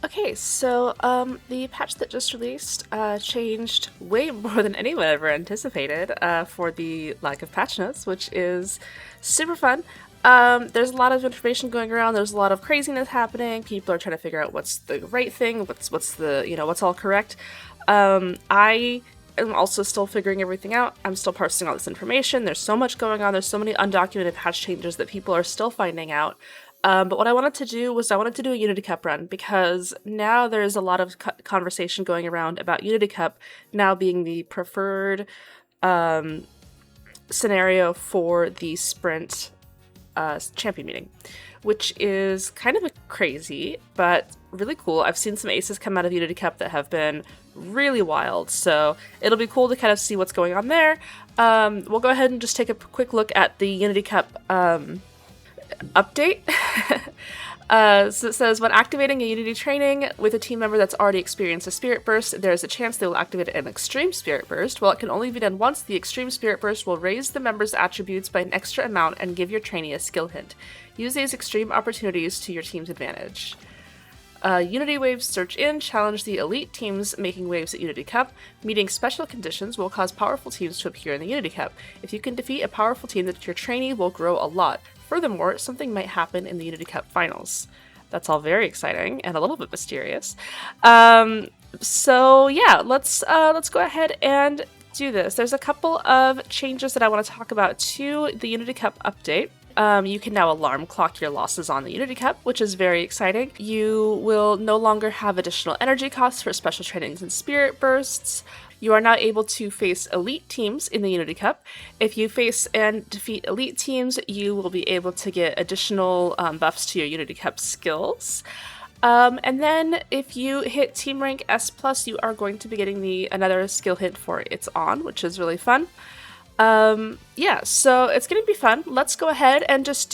Okay, so the patch that just released changed way more than anyone ever anticipated for the lack of patch notes, which is super fun. There's a lot of information going around. There's a lot of craziness happening. People are trying to figure out what's the right thing, what's the what's all correct. I am also still figuring everything out. I'm still parsing all this information. There's so much going on. There's so many undocumented patch changes that people are still finding out. But what I wanted to do was I wanted to do a Unity Cup run because now there's a lot of conversation going around about Unity Cup now being the preferred scenario for the sprint champion meeting, which is kind of crazy, but really cool. I've seen some aces come out of Unity Cup that have been really wild, so it'll be cool to kind of see what's going on there. We'll go ahead and just take a quick look at the Unity Cup update. So it says, when activating a Unity training with a team member that's already experienced a Spirit Burst, there is a chance they will activate an Extreme Spirit Burst. While it can only be done once, the Extreme Spirit Burst will raise the member's attributes by an extra amount and give your trainee a skill hint. Use these extreme opportunities to your team's advantage. Unity Waves Search In challenge the elite teams making waves at Unity Cup. Meeting special conditions will cause powerful teams to appear in the Unity Cup. If you can defeat a powerful team, that your trainee will grow a lot. Furthermore, something might happen in the Unity Cup finals. That's all very exciting and a little bit mysterious. So yeah, let's go ahead and do this. There's a couple of changes that I want to talk about to the Unity Cup update. You can now alarm clock your losses on the Unity Cup, which is very exciting. You will no longer have additional energy costs for special trainings and spirit bursts. You are now able to face elite teams in the Unity Cup. If you face and defeat elite teams, you will be able to get additional buffs to your Unity Cup skills. And then if you hit team rank S+, you are going to be getting another skill hint for It's On, which is really fun. Yeah, so it's gonna be fun. Let's go ahead and just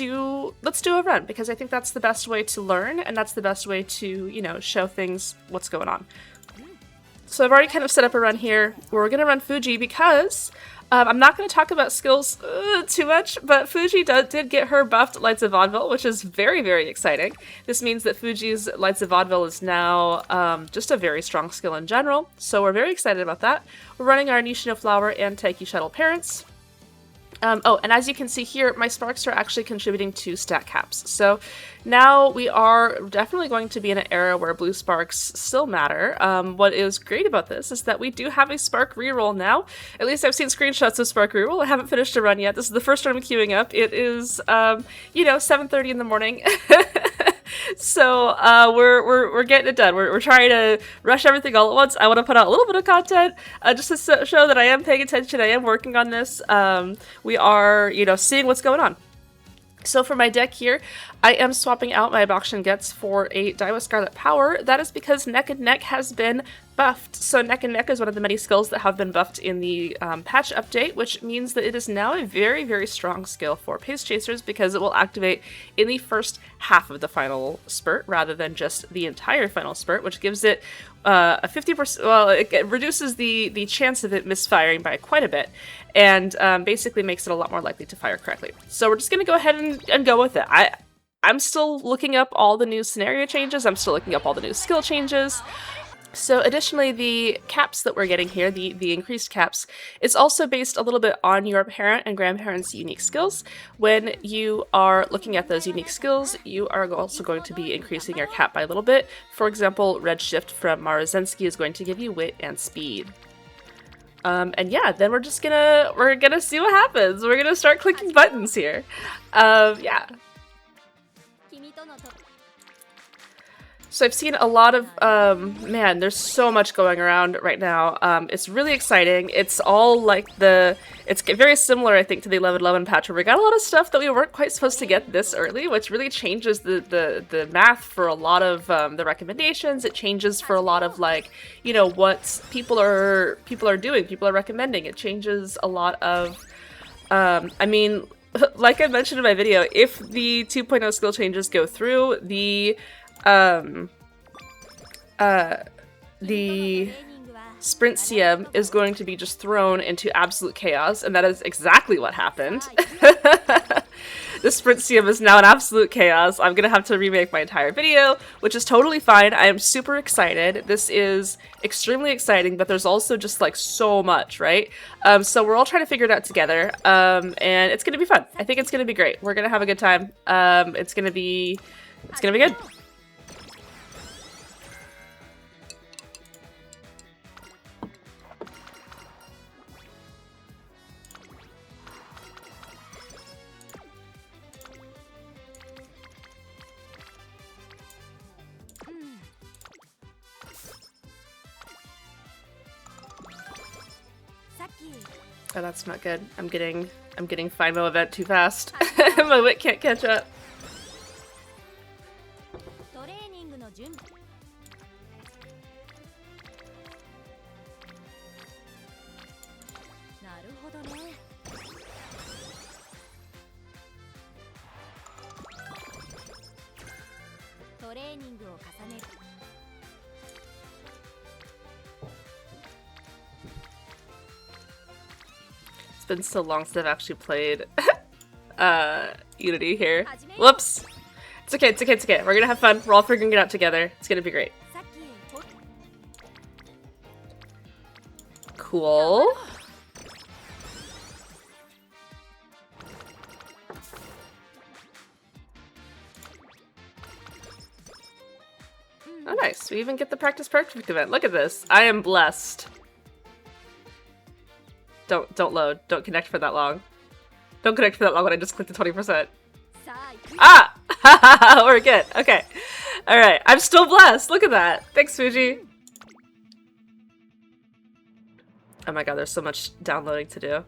let's do a run, because I think that's the best way to learn, and that's the best way to, show things what's going on. So I've already kind of set up a run here. We're gonna run Fuji because I'm not going to talk about skills too much, but Fuji did get her buffed Lights of Vaudeville, which is very, very exciting. This means that Fuji's Lights of Vaudeville is now just a very strong skill in general, so we're very excited about that. We're running our Nishino Flower and Taiki Shuttle parents. Oh, and as you can see here, my sparks are actually contributing to stat caps. So now we are definitely going to be in an era where blue sparks still matter. What is great about this is that we do have a Spark Reroll now. At least I've seen screenshots of Spark Reroll. I haven't finished a run yet. This is the first run I'm queuing up. It is, 7:30 in the morning. So we're getting it done. We're trying to rush everything all at once. I want to put out a little bit of content just to show that I am paying attention. I am working on this. We are, seeing what's going on. So for my deck here, I am swapping out my Boxing Gets for a Daiwa Scarlet Power. That is because Neck and Neck has been buffed. So Neck and Neck is one of the many skills that have been buffed in the patch update, which means that it is now a very, very strong skill for Pace Chasers because it will activate in the first half of the final spurt rather than just the entire final spurt, which gives it a 50%, well, it reduces the chance of it misfiring by quite a bit, and basically makes it a lot more likely to fire correctly. So we're just going to go ahead and go with it. I'm still looking up all the new scenario changes, I'm still looking up all the new skill changes. So additionally, the caps that we're getting here, the increased caps, is also based a little bit on your parent and grandparents' unique skills. When you are looking at those unique skills, you are also going to be increasing your cap by a little bit. For example, Redshift from Maruzensky is going to give you wit and speed. And yeah, then we're gonna see what happens. We're gonna start clicking buttons here. Yeah. So I've seen a lot of, man, there's so much going around right now. It's really exciting. It's all like it's very similar, I think, to the 11/11 patch, where we got a lot of stuff that we weren't quite supposed to get this early, which really changes the math for a lot of the recommendations. It changes for a lot of, like, what people are doing, people are recommending. It changes a lot of, I mean, like I mentioned in my video, if the 2.0 skill changes go through, the sprint CM is going to be just thrown into absolute chaos, and that is exactly what happened. This sprint CM is now an absolute chaos. I'm gonna have to remake my entire video, which is totally fine. I am super excited. This is extremely exciting, but there's also just like so much, right? So we're all trying to figure it out together, and it's gonna be fun. I think it's gonna be great. We're gonna have a good time. It's gonna be good. Oh, that's not good. I'm getting FIMO event too fast. My wit can't catch up. It's been so long since I've actually played Unity here. Whoops! It's okay, it's okay, it's okay. We're gonna have fun. We're all figuring it out together. It's gonna be great. Cool. Oh nice, we even get the practice perfect event. Look at this. I am blessed. Don't load. Don't connect for that long. Don't connect for that long when I just clicked the 20%. Ah! We're good. Okay. Alright. I'm still blessed. Look at that. Thanks, Fuji. Oh my god, there's so much downloading to do.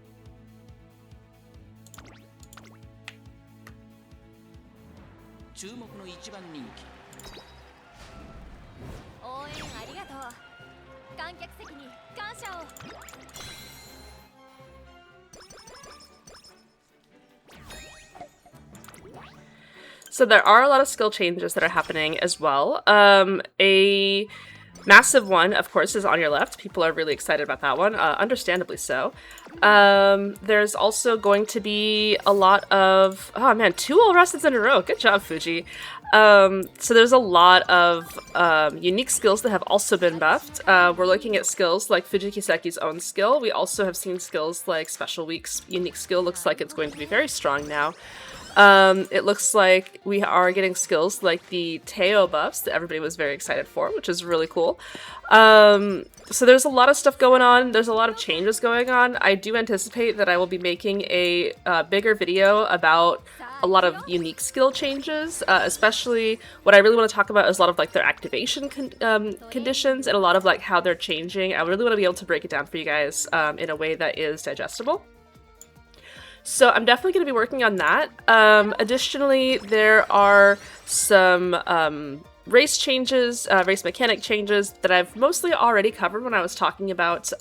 So there are a lot of skill changes that are happening as well. A massive one, of course, is on your left. People are really excited about that one, understandably so. There's also going to be a lot of... Oh man, 2 all rusteds in a row. Good job, Fuji. So there's a lot of unique skills that have also been buffed. We're looking at skills like Fujikiseki's own skill. We also have seen skills like Special Week's unique skill. Looks like it's going to be very strong now. It looks like we are getting skills like the Teo buffs that everybody was very excited for, which is really cool. So there's a lot of stuff going on. There's a lot of changes going on. I do anticipate that I will be making a bigger video about a lot of unique skill changes, especially what I really want to talk about is a lot of like their activation conditions and a lot of like how they're changing. I really want to be able to break it down for you guys in a way that is digestible. So I'm definitely going to be working on that. Additionally, there are some race changes, race mechanic changes that I've mostly already covered when I was talking about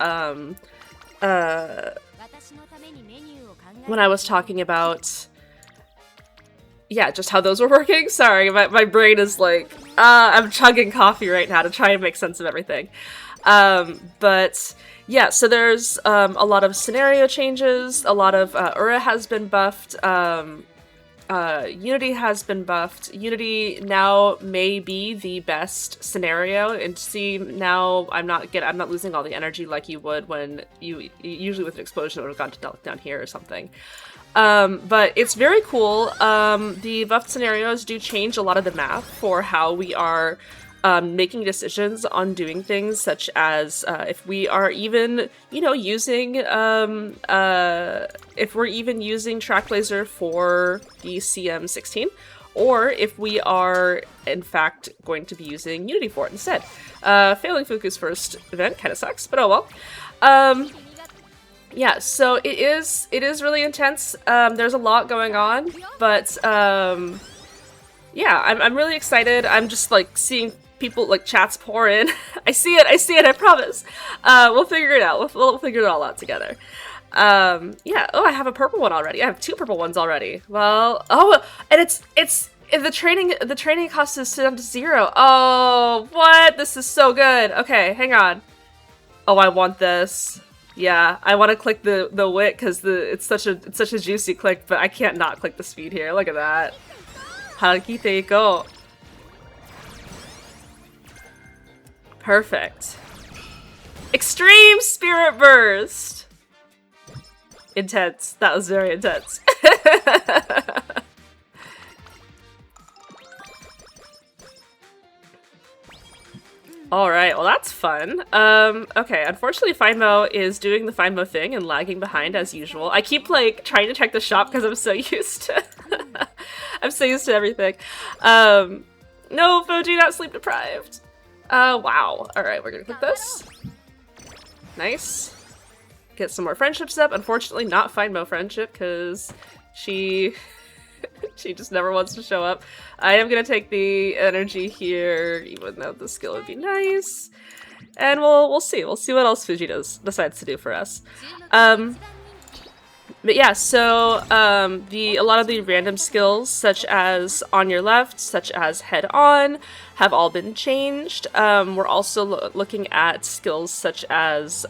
yeah, just how those were working. Sorry, my brain is like, I'm chugging coffee right now to try and make sense of everything. But yeah, so there's a lot of scenario changes, a lot of Uhhh has been buffed, Unity has been buffed. Unity now may be the best scenario, and see now I'm not losing all the energy like you would when you usually with an explosion would have gone to down here or something. But it's very cool. The buffed scenarios do change a lot of the math for how we are making decisions on doing things, such as if we are even, you know, using if we're even using Trackblazer for the CM16, or if we are in fact going to be using Unity for it instead. Failing Fuku's first event kind of sucks, but oh well. Yeah, so it is really intense. There's a lot going on, but yeah, I'm really excited. I'm just like seeing people, like, chats pour in. I see it, I promise. We'll figure it out. We'll figure it all out together. Yeah, oh, I have a purple one already. I have 2 purple ones already. Well, oh, and it's the training cost is down to 0. Oh, what? This is so good. Okay, hang on. Oh, I want this. Yeah, I want to click the wit because it's such a juicy click, but I can't not click the speed here. Look at that. Harakite go. Perfect. Extreme Spirit Burst! Intense. That was very intense. Alright, well that's fun. Okay, unfortunately Findmo is doing the Findmo thing and lagging behind as usual. I keep like trying to check the shop because I'm so used to I'm so used to everything. No, Fuji, not sleep deprived. Wow. Alright, we're gonna click this. Nice. Get some more friendships up. Unfortunately, not Findmo friendship because she just never wants to show up. I am gonna take the energy here, even though the skill would be nice. And we'll see. We'll see what else Fuji decides to do for us. But yeah, so a lot of the random skills, such as on your left, such as head on, have all been changed. We're also looking at skills such as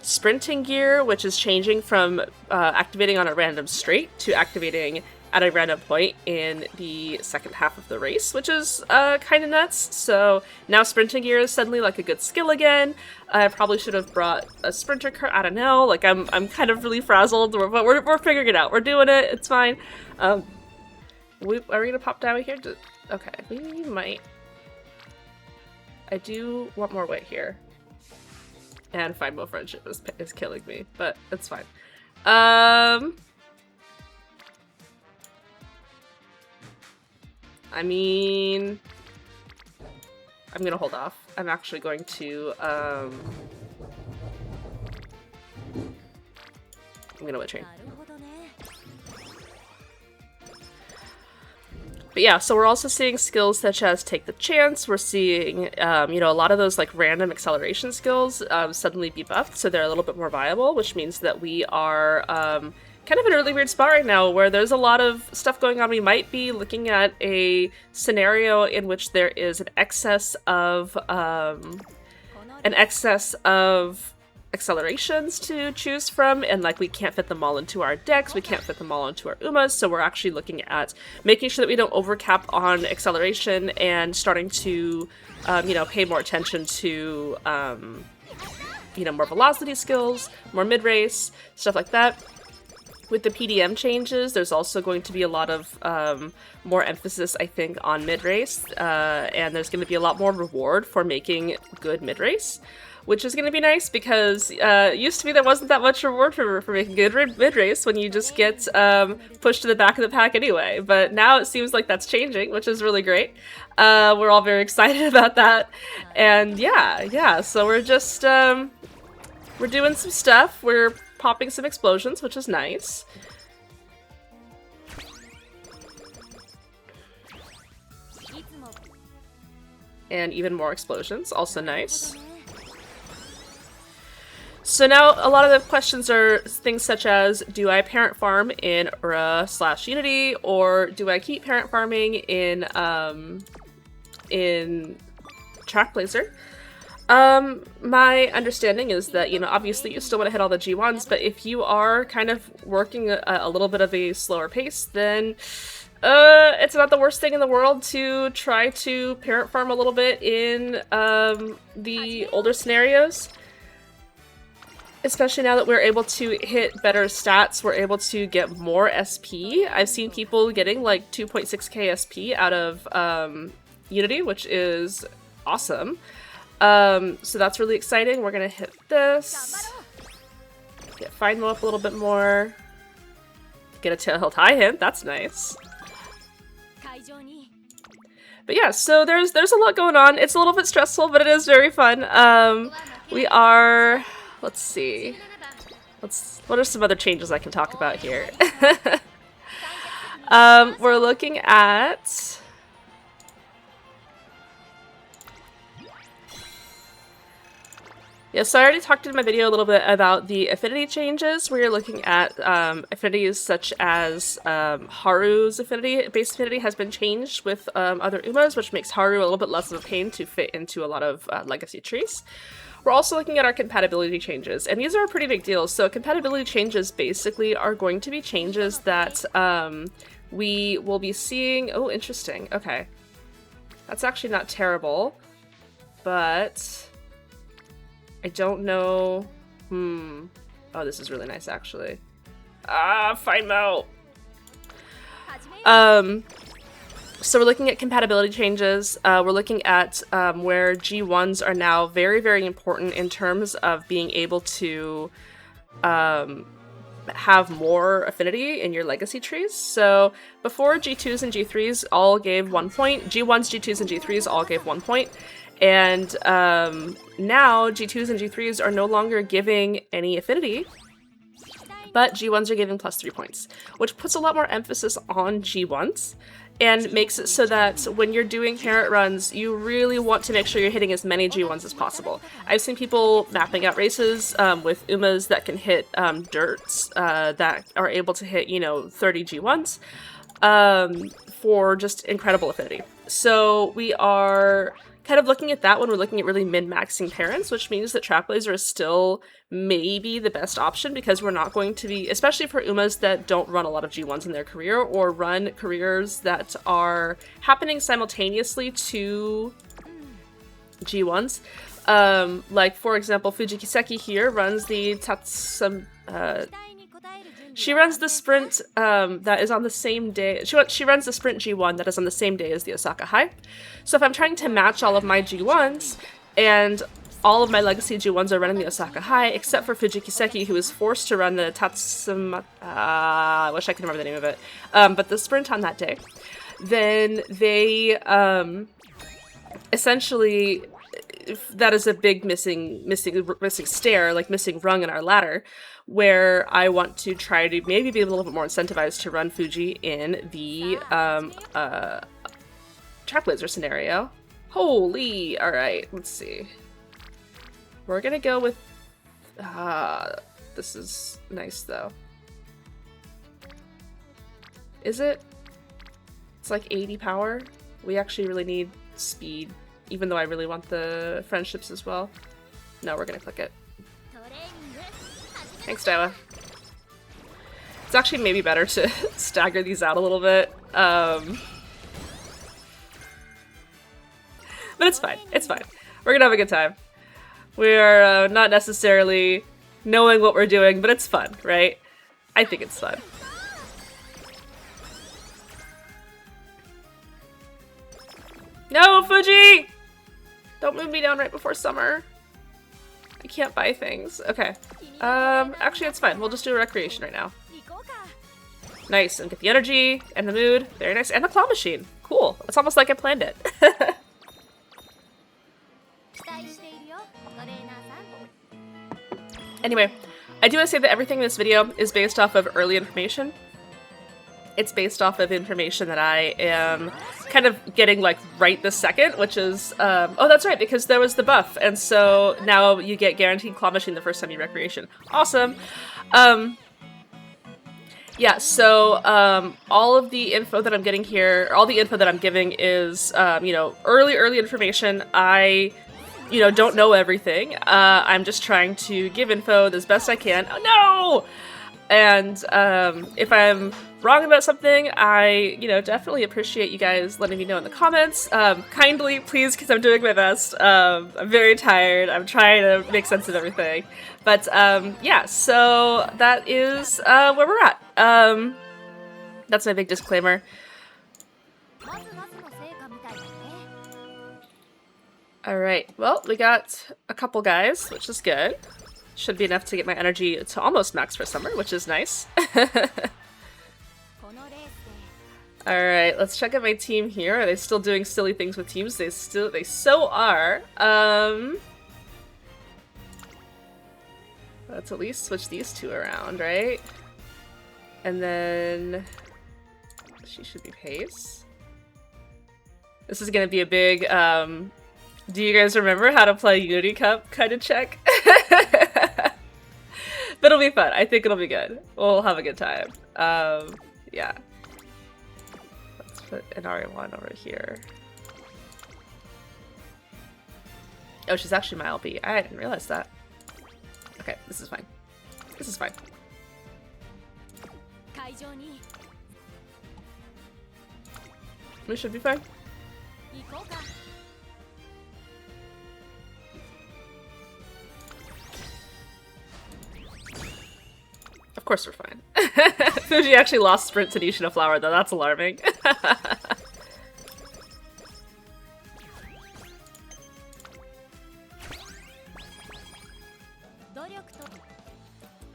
sprinting gear, which is changing from activating on a random straight to activating at a random point in the second half of the race, which is kind of nuts. So now sprinting gear is suddenly like a good skill again. I probably should have brought a sprinter card. I don't know. Like I'm kind of really frazzled, but we're figuring it out. We're doing it. It's fine. Are we gonna pop down here? Okay, we might. I do want more weight here. And Findmo friendship is killing me, but it's fine. I mean, I'm gonna hold off. I'm actually going to, I'm gonna wait train. But yeah, so we're also seeing skills such as Take the Chance. We're seeing, you know, a lot of those like random acceleration skills suddenly be buffed, so they're a little bit more viable, which means that we are kind of in a really weird spot right now where there's a lot of stuff going on. We might be looking at a scenario in which there is an excess of accelerations to choose from, and like we can't fit them all into our decks, we can't fit them all into our Umas, so we're actually looking at making sure that we don't overcap on acceleration and starting to, you know, pay more attention to, you know, more velocity skills, more mid-race, stuff like that. With the PDM changes, there's also going to be a lot of more emphasis, I think, on mid-race, and there's going to be a lot more reward for making good mid-race, which is going to be nice because used to be there wasn't that much reward for making good mid-race when you just get pushed to the back of the pack anyway, but now it seems like that's changing, which is really great. We're all very excited about that, and yeah, so we're just, we're doing some stuff, we're popping some explosions, which is nice. And even more explosions, also nice. So now a lot of the questions are things such as, do I parent farm in Uhhh/Unity, or do I keep parent farming in Trackblazer? My understanding is that, you know, obviously you still want to hit all the G1s, but if you are kind of working a little bit of a slower pace, then it's not the worst thing in the world to try to parent farm a little bit in the older scenarios. Especially now that we're able to hit better stats, we're able to get more SP. I've seen people getting like 2.6k SP out of Unity, which is awesome. So that's really exciting. We're gonna hit this. Get Findmo up a little bit more. Get a tail tie hint, that's nice. But yeah, so there's a lot going on. It's a little bit stressful, but it is very fun. We are, let's see. What are some other changes I can talk about here? We're looking at Yeah, so I already talked in my video a little bit about the affinity changes, where you're looking at affinities such as Haru's affinity. Base affinity has been changed with other Umas, which makes Haru a little bit less of a pain to fit into a lot of legacy trees. We're also looking at our compatibility changes, and these are pretty big deals. So compatibility changes basically are going to be changes that we will be seeing. Oh, interesting. Okay. That's actually not terrible, but I don't know. Oh, this is really nice, actually. Find Mo! So we're looking at compatibility changes. We're looking at where G1s are now very, very important in terms of being able to have more affinity in your legacy trees. So before, G2s and G3s all gave 1 point. G1s, G2s, and G3s all gave 1 point. And now G2s and G3s are no longer giving any affinity, but G1s are giving plus 3 points, which puts a lot more emphasis on G1s and makes it so that when you're doing parent runs, you really want to make sure you're hitting as many G1s as possible. I've seen people mapping out races with Umas that can hit dirts that are able to hit, 30 G1s for just incredible affinity. So we are kind of looking at that when we're looking at really min-maxing parents, which means that Trackblazer is still maybe the best option because we're not going to be, especially for Umas that don't run a lot of G1s in their career or run careers that are happening simultaneously to G1s. Like, for example, Fujikiseki here runs the she runs the sprint that is on the same day. She runs the sprint G1 that is on the same day as the Osaka High. So if I'm trying to match all of my G1s and all of my legacy G1s are running the Osaka High, except for Fujikiseki, who is forced to run the I wish I could remember the name of it. But the sprint on that day, then they essentially, that is a big missing stair, like missing rung in our ladder, where I want to try to maybe be a little bit more incentivized to run Fuji in the Trackblazer scenario. Holy! Alright, let's see. We're gonna go with... this is nice, though. Is it? It's like 80 power. We actually really need speed, even though I really want the friendships as well. No, we're gonna click it. Thanks, Daiwa. It's actually maybe better to stagger these out a little bit. But it's fine. It's fine. We're gonna have a good time. We are not necessarily knowing what we're doing, but it's fun, right? I think it's fun. No, Fuji! Don't move me down right before summer. I can't buy things. Okay. Actually, it's fine. We'll just do a recreation right now. Nice. And get the energy and the mood. Very nice. And the claw machine. Cool. It's almost like I planned it. Anyway, I do want to say that everything in this video is based off of early information. It's based off of information that I am kind of getting like right this second, which is, oh, that's right, because there was the buff. And so now you get guaranteed claw machine the first time you recreation. Awesome. Yeah, so all of the info that I'm getting here, all the info that I'm giving is, early information. I, don't know everything. I'm just trying to give info as best I can. Oh, no! And if I'm wrong about something, I, definitely appreciate you guys letting me know in the comments. Kindly, please, because I'm doing my best. I'm very tired. I'm trying to make sense of everything. But, yeah, so that is where we're at. That's my big disclaimer. Alright, well, we got a couple guys, which is good. Should be enough to get my energy to almost max for summer, which is nice. Alright, let's check out my team here. Are they still doing silly things with teams? They so are. Let's at least switch these two around, right? And then she should be pace. This is gonna be a big Do you guys remember how to play Unity Cup kind of check? But it'll be fun. I think it'll be good. We'll have a good time. Yeah. Let's put an RA1 over here. Oh, she's actually my LP. I didn't realize that. Okay, this is fine. This is fine. We should be fine. Of course we're fine. Fuji actually lost sprint to Nishina Flower though, that's alarming.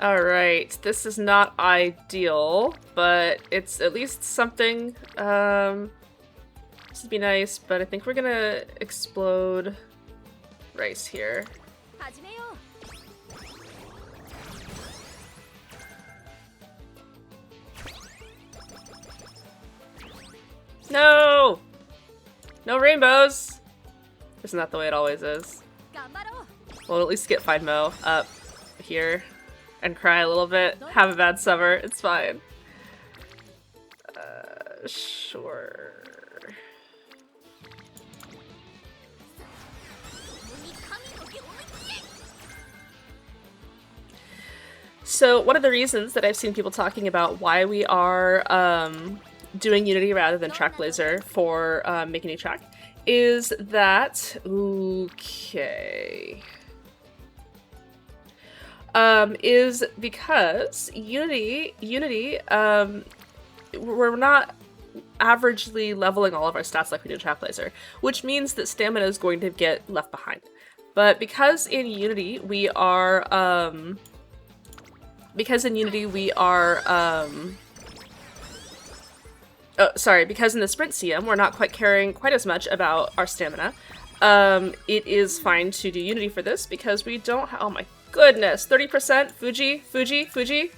Alright, this is not ideal, but it's at least something. This would be nice, but I think we're gonna explode Rice here. No! No rainbows! Isn't that the way it always is? We'll at least get Find Mo up here and cry a little bit. Have a bad summer. It's fine. Sure. So one of the reasons that I've seen people talking about why we are doing Unity rather than Trackblazer for making a track is that is because Unity we're not averagely leveling all of our stats like we do in Trackblazer, which means that stamina is going to get left behind. But because in Unity we are because in the sprint CM we're not quite caring quite as much about our stamina. It is fine to do Unity for this because we don't oh my goodness, 30%, Fuji.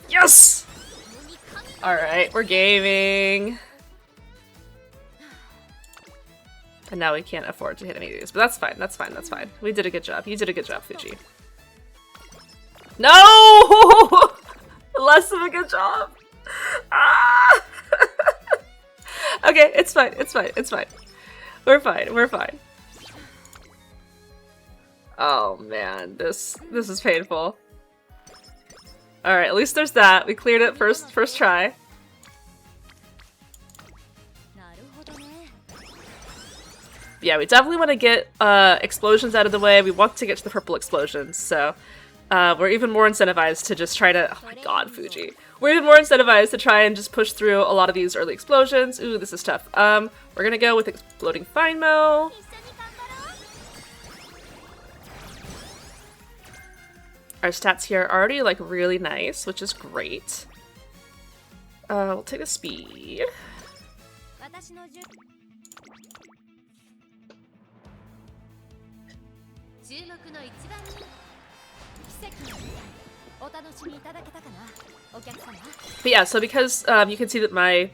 Yes! Alright, we're gaming. And now we can't afford to hit any of these, but that's fine, that's fine. We did a good job. You did a good job, Fuji. No! Less of a good job. Ah! Okay, it's fine. We're fine. Oh man, this is painful. Alright, at least there's that. We cleared it first try. Yeah, we definitely want to get explosions out of the way. We want to get to the purple explosions, so we're even more incentivized to just try to— oh my god, Fuji. We're even more incentivized to try and just push through a lot of these early explosions. Ooh, this is tough. We're gonna go with Exploding Find Mo. Our stats here are already like really nice, which is great. We'll take the speed. But yeah, so because you can see that my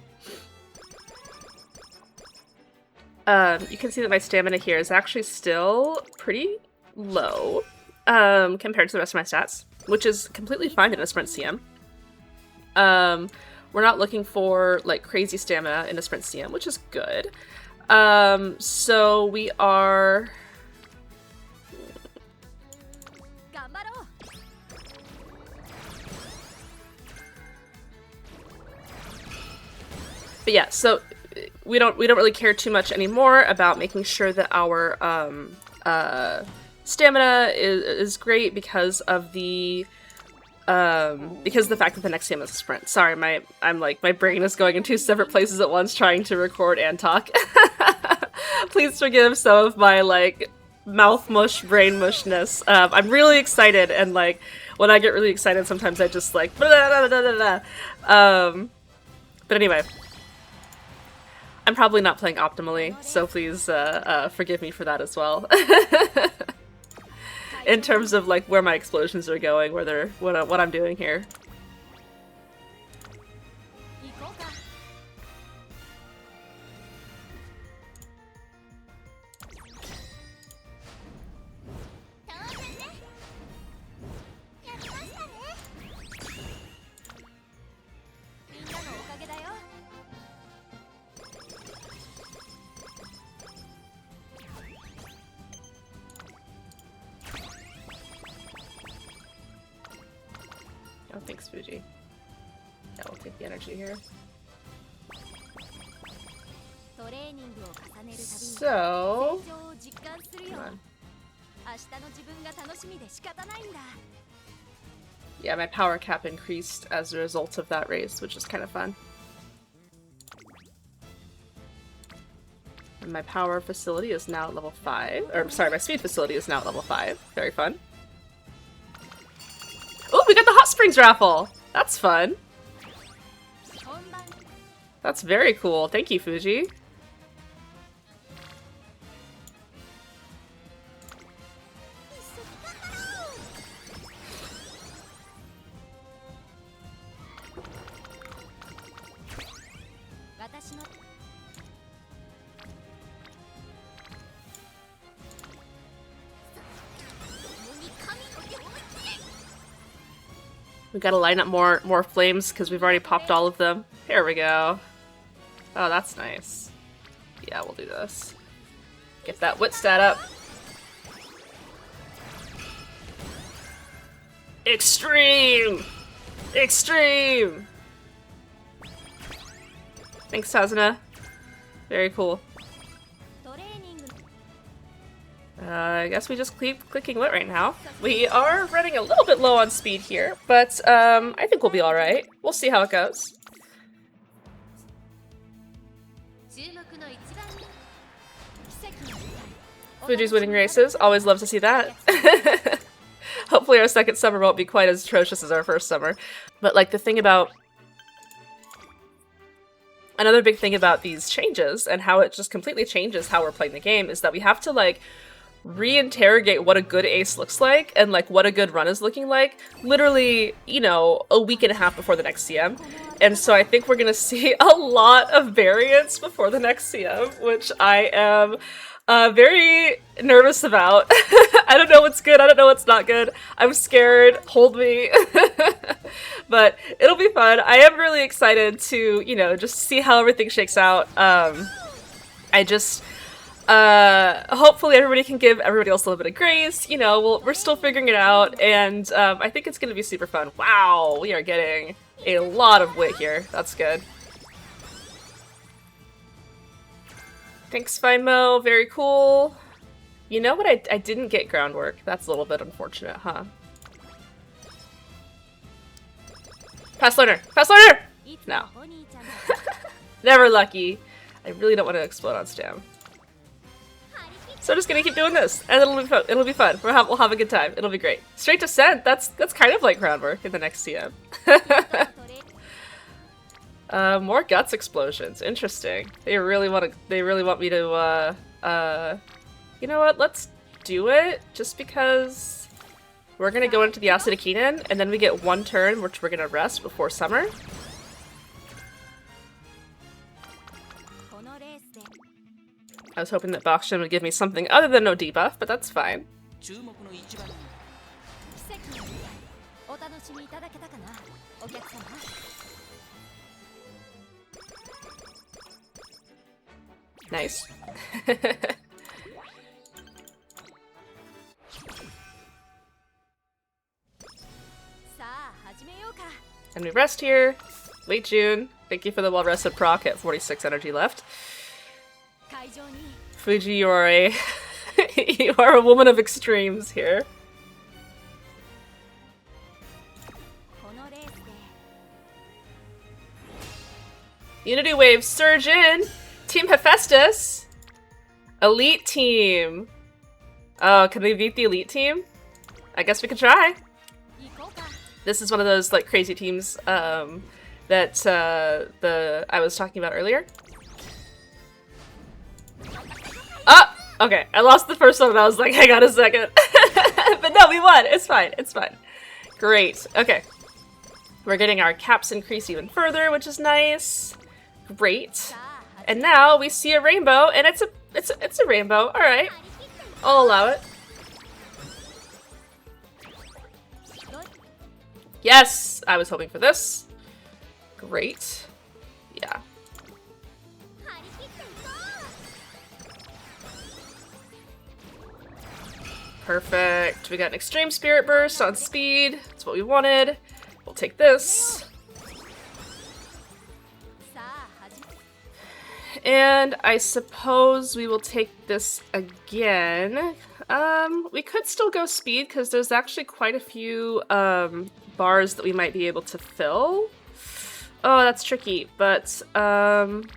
stamina here is actually still pretty low compared to the rest of my stats, which is completely fine in a sprint CM. We're not looking for like crazy stamina in a sprint CM, which is good. So we are. But yeah, so we don't really care too much anymore about making sure that our stamina is great because of the fact that the next game is a sprint. Sorry, my brain is going in two separate places at once trying to record and talk. Please forgive some of my like mouth mush, brain mushness. I'm really excited, and like when I get really excited, sometimes I just like blah, blah, blah, blah, blah. But anyway. I'm probably not playing optimally, so please forgive me for that as well. In terms of like where my explosions are going, what I'm doing here. thanks, Fuji. Yeah, we'll take the energy here. So, come on. Yeah, my power cap increased as a result of that race, which is kind of fun. And my power facility is now at level 5. Or, sorry, my speed facility is now at level 5. Very fun. Oh, we got the hot springs raffle! That's fun. That's very cool. Thank you, Fuji. We gotta line up more flames because we've already popped all of them. Here we go. Oh, that's nice. Yeah, we'll do this. Get that wit stat up. Extreme! Extreme! Thanks, Tazuna. Very cool. I guess we just keep clicking wit right now. We are running a little bit low on speed here, but I think we'll be alright. We'll see how it goes. Fuji's winning races. Always love to see that. Hopefully our second summer won't be quite as atrocious as our first summer. But like the thing about... Another big thing about these changes and how it just completely changes how we're playing the game is that we have to like reinterrogate what a good ace looks like and like what a good run is looking like literally, you know, a week and a half before the next CM. And so I think we're gonna see a lot of variance before the next CM, which I am very nervous about. I don't know what's good, I don't know what's not good. I'm scared, hold me. But it'll be fun. I am really excited to, you know, just see how everything shakes out. Hopefully everybody can give everybody else a little bit of grace. You know, we're still figuring it out, and I think it's gonna be super fun. Wow, we are getting a lot of wit here. That's good. Thanks, Fimo. Very cool. You know what? I didn't get groundwork. That's a little bit unfortunate, huh? Fast learner! Fast learner! No. Never lucky. I really don't want to explode on Stam. So I'm just gonna keep doing this, and it'll be fun. It'll be fun. We'll have a good time. It'll be great. Straight descent. That's kind of like groundwork in the next CM. More guts explosions. Interesting. They really want me to. You know what? Let's do it. Just because we're gonna go into the Asadakinen, and then we get one turn which we're gonna rest before summer. I was hoping that Bakshin would give me something other than no debuff, but that's fine. Nice. And we rest here. Late June. Thank you for the well-rested proc at 46 energy left. Fuji, you are a you are a woman of extremes here. Unity Wave, surge in! Team Hephaestus! Elite team! Oh, can we beat the elite team? I guess we could try. This is one of those like crazy teams that I was talking about earlier. Ah! Okay, I lost the first one and I was like, hang on a second. But no, we won! It's fine, it's fine. Great, okay. We're getting our caps increase even further, which is nice. Great. And now we see a rainbow, and it's a rainbow. Alright. I'll allow it. Yes! I was hoping for this. Great. Yeah. Perfect. We got an extreme spirit burst on speed. That's what we wanted. We'll take this. And I suppose we will take this again. We could still go speed because there's actually quite a few bars that we might be able to fill. Oh, that's tricky, but I'm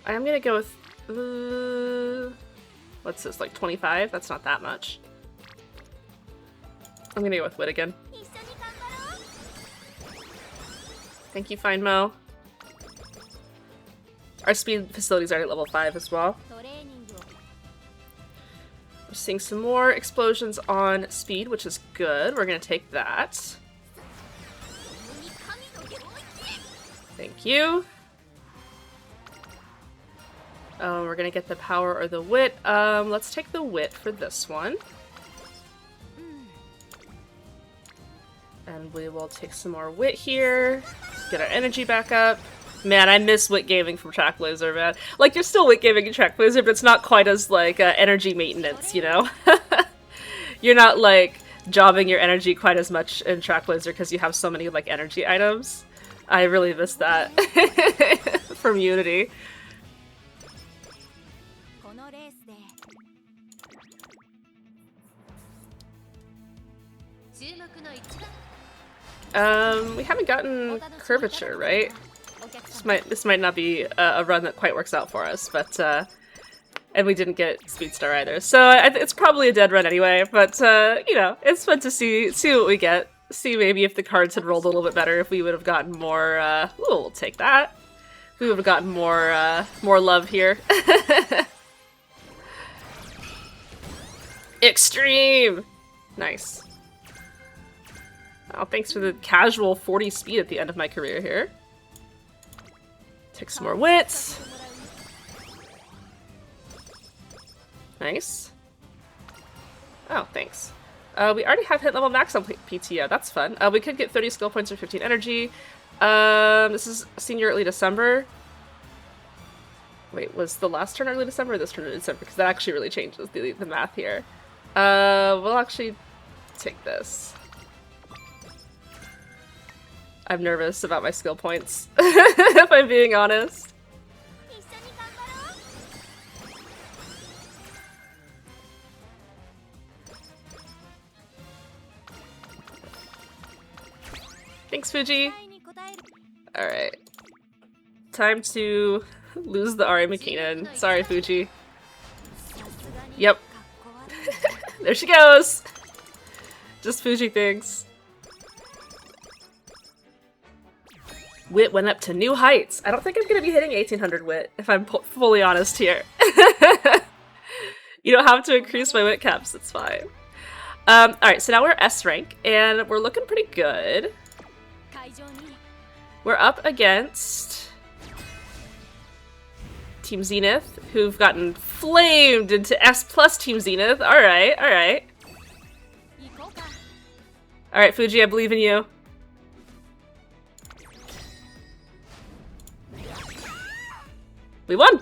gonna go with what's this, like 25? That's not that much. I'm gonna go with Wit again. Thank you, Fine Mo. Our speed facilities are at level 5 as well. We're seeing some more explosions on speed, which is good. We're gonna take that. Thank you. We're gonna get the power or the wit. Let's take the wit for this one. And we will take some more wit here. Get our energy back up. Man, I miss wit gaming from Trackblazer, man. Like, you're still wit gaming in Trackblazer, but it's not quite as, like, energy maintenance, you know? You're not, like, jobbing your energy quite as much in Trackblazer because you have so many, like, energy items. I really miss that from Unity. We haven't gotten curvature, right? This might not be a run that quite works out for us, but and we didn't get Speedstar either, so it's probably a dead run anyway. But you know, it's fun to see what we get. See maybe if the cards had rolled a little bit better, if we would have gotten more. Ooh, we'll take that. We would have gotten more love here. Extreme, nice. Oh, thanks for the casual 40 speed at the end of my career here. Take some more wits. Nice. Oh, thanks. We already have hit level max on PTO. That's fun. We could get 30 skill points or 15 energy. This is senior early December. Wait, was the last turn early December or this turn early December? Because that actually really changes the math here. We'll actually take this. I'm nervous about my skill points, if I'm being honest. Thanks, Fuji. Alright. Time to lose the Ari McKinnon. Sorry, Fuji. Yep. There she goes! Just Fuji things. Wit went up to new heights. I don't think I'm gonna be hitting 1800 wit, if I'm fully honest here. You don't have to increase my wit caps, it's fine. Alright, so now we're S rank, and we're looking pretty good. We're up against Team Zenith, who've gotten flamed into S plus Team Zenith. Alright, alright. Alright, Fuji, I believe in you. We won!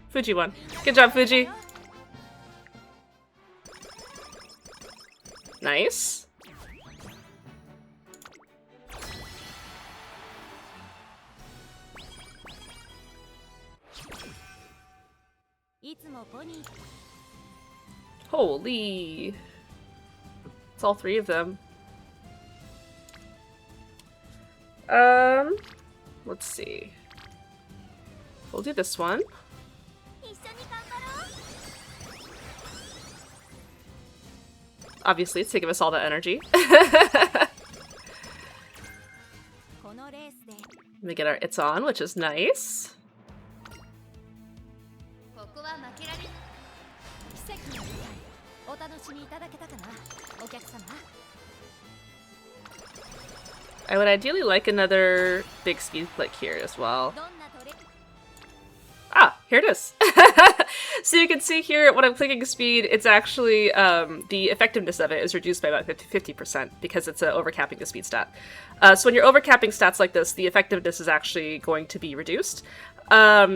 Fuji won. Good job, Fuji. Nice. Holy. It's all three of them. Let's see. We'll do this one. Obviously, it's to give us all that energy. We get our It's On, which is nice. I would ideally like another big speed click here as well. Ah, here it is. So you can see here when I'm clicking speed, it's actually, the effectiveness of it is reduced by about 50% because it's overcapping the speed stat. So when you're overcapping stats like this, the effectiveness is actually going to be reduced,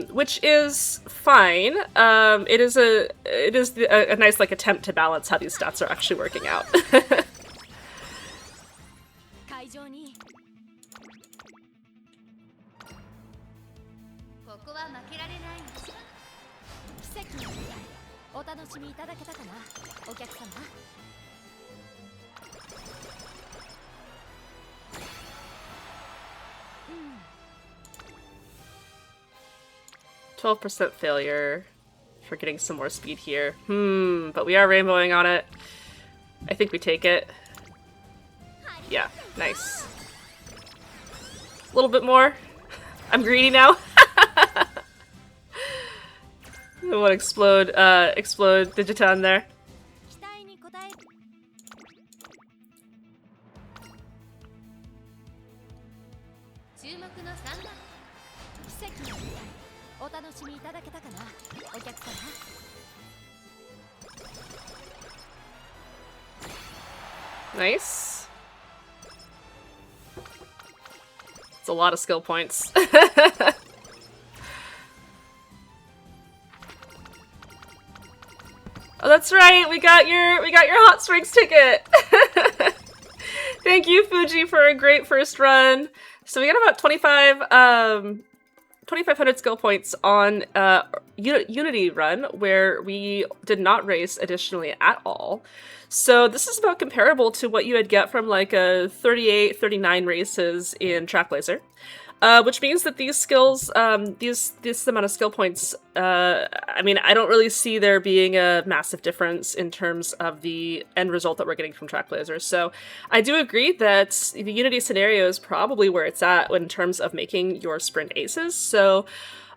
which is fine. It is a nice like attempt to balance how these stats are actually working out. 12% failure for getting some more speed here. But we are rainbowing on it. I think we take it. Yeah, nice. A little bit more. I'm greedy now. I want to explode Digiton there. Nice. It's a lot of skill points. Oh, that's right. We got your Hot Springs ticket. Thank you, Fuji, for a great first run. So we got about 2,500 skill points on Unity run, where we did not race additionally at all. So this is about comparable to what you would get from like a 38, 39 races in Trackblazer. Which means that these skills, this amount of skill points, I mean, I don't really see there being a massive difference in terms of the end result that we're getting from Trackblazer. So I do agree that the Unity scenario is probably where it's at in terms of making your sprint aces. So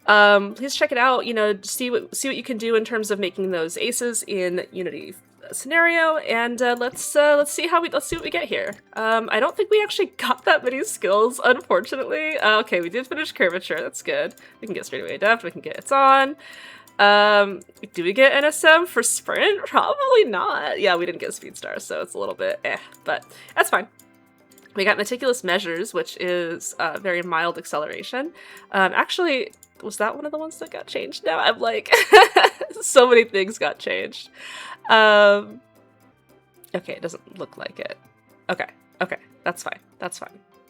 please check it out, you know, see what you can do in terms of making those aces in Unity scenario, and let's see what we get here. I don't think we actually got that many skills, unfortunately. Okay, we did finish curvature. That's good. We can get straightaway deft. We can get it's on. Do we get NSM for sprint? Probably not. Yeah, we didn't get speed star, so it's a little bit but that's fine. We got meticulous measures, which is very mild acceleration. Actually, was that one of the ones that got changed? No, I'm like, so many things got changed. Okay, it doesn't look like it. Okay, that's fine.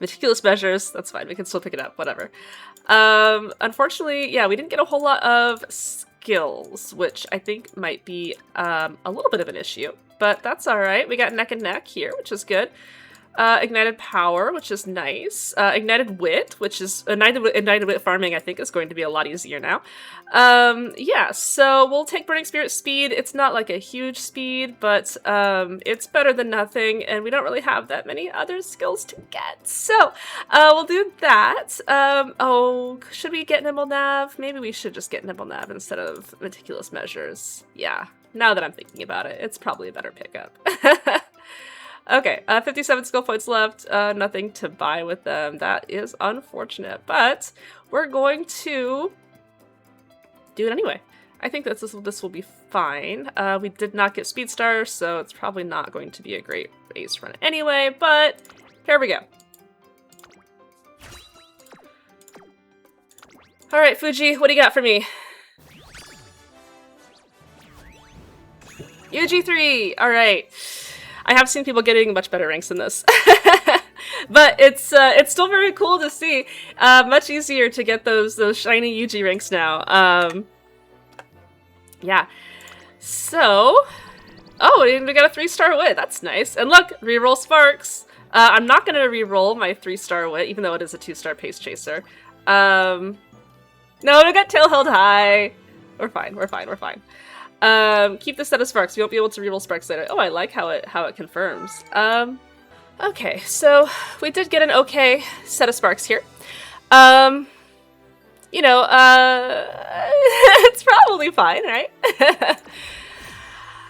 Meticulous measures, that's fine. We can still pick it up, whatever. Unfortunately, yeah, we didn't get a whole lot of skills, which I think might be a little bit of an issue, but that's all right. We got neck and neck here, which is good. Ignited power, which is nice. Ignited wit, which is ignited wit farming, I think is going to be a lot easier now. Yeah, so we'll take burning spirit speed. It's not like a huge speed, but it's better than nothing, and we don't really have that many other skills to get. So we'll do that. Oh, should we get nimble nav? Maybe we should just get nimble nav instead of meticulous measures. Yeah, now that I'm thinking about it, it's probably a better pickup. Okay, 57 skill points left, nothing to buy with them. That is unfortunate, but we're going to do it anyway. I think that this will be fine. We did not get speed stars, so it's probably not going to be a great ace run anyway, but here we go. All right, Fuji, what do you got for me? UG3, all right. I have seen people getting much better ranks than this, but it's still very cool to see. Much easier to get those shiny UG ranks now. Yeah. So, oh, we got a 3-star wit. That's nice. And look, reroll sparks. I'm not gonna reroll my 3-star wit, even though it is a 2-star pace chaser. No, we got tail held high. We're fine. Keep the set of sparks. We won't be able to reroll sparks later. Oh, I like how it confirms. Okay, so we did get an okay set of sparks here. You know, it's probably fine, right?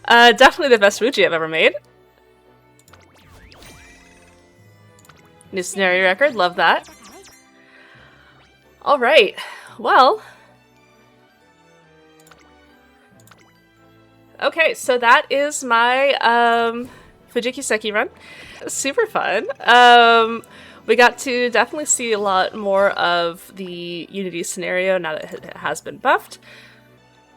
Definitely the best Fuji I've ever made. New scenario record, love that. All right, well. Okay, so that is my Fujikiseki run. Super fun. We got to definitely see a lot more of the Unity scenario now that it has been buffed.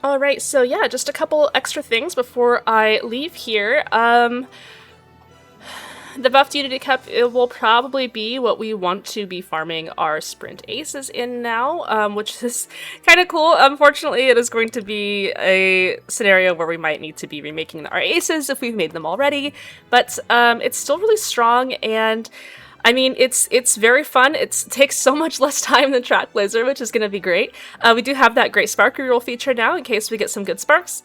Alright, so yeah, just a couple extra things before I leave here. The buffed Unity Cup, it will probably be what we want to be farming our sprint aces in now, which is kind of cool. Unfortunately, it is going to be a scenario where we might need to be remaking our aces if we've made them already, but it's still really strong, and I mean, it's very fun. It takes so much less time than Trackblazer, which is going to be great. We do have that great Spark Reroll feature now in case we get some good sparks.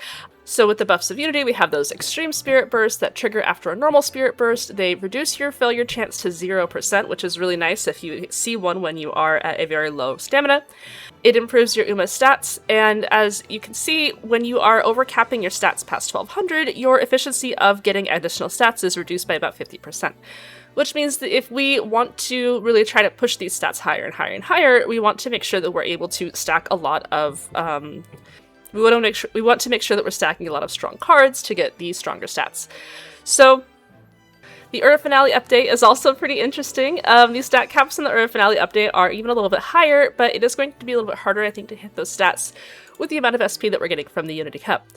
So with the buffs of Unity, we have those extreme spirit bursts that trigger after a normal spirit burst. They reduce your failure chance to 0%, which is really nice if you see one when you are at a very low stamina. It improves your Uma stats, and as you can see, when you are overcapping your stats past 1200, your efficiency of getting additional stats is reduced by about 50%. Which means that if we want to really try to push these stats higher and higher and higher, we want to make sure that we're able to stack a lot of we want to make sure that we're stacking a lot of strong cards to get these stronger stats. So the Uhhh Finale update is also pretty interesting. The stat caps in the Uhhh Finale update are even a little bit higher, but it is going to be a little bit harder, I think, to hit those stats with the amount of SP that we're getting from the Unity Cup.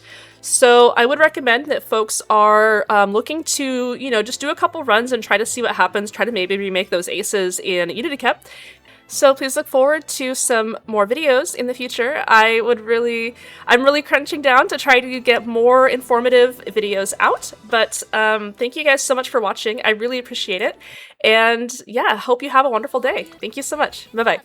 So I would recommend that folks are looking to, just do a couple runs and try to see what happens, try to maybe remake those aces in Unity Cup. So please look forward to some more videos in the future. I'm really crunching down to try to get more informative videos out, but thank you guys so much for watching. I really appreciate it. And yeah, hope you have a wonderful day. Thank you so much. Bye-bye.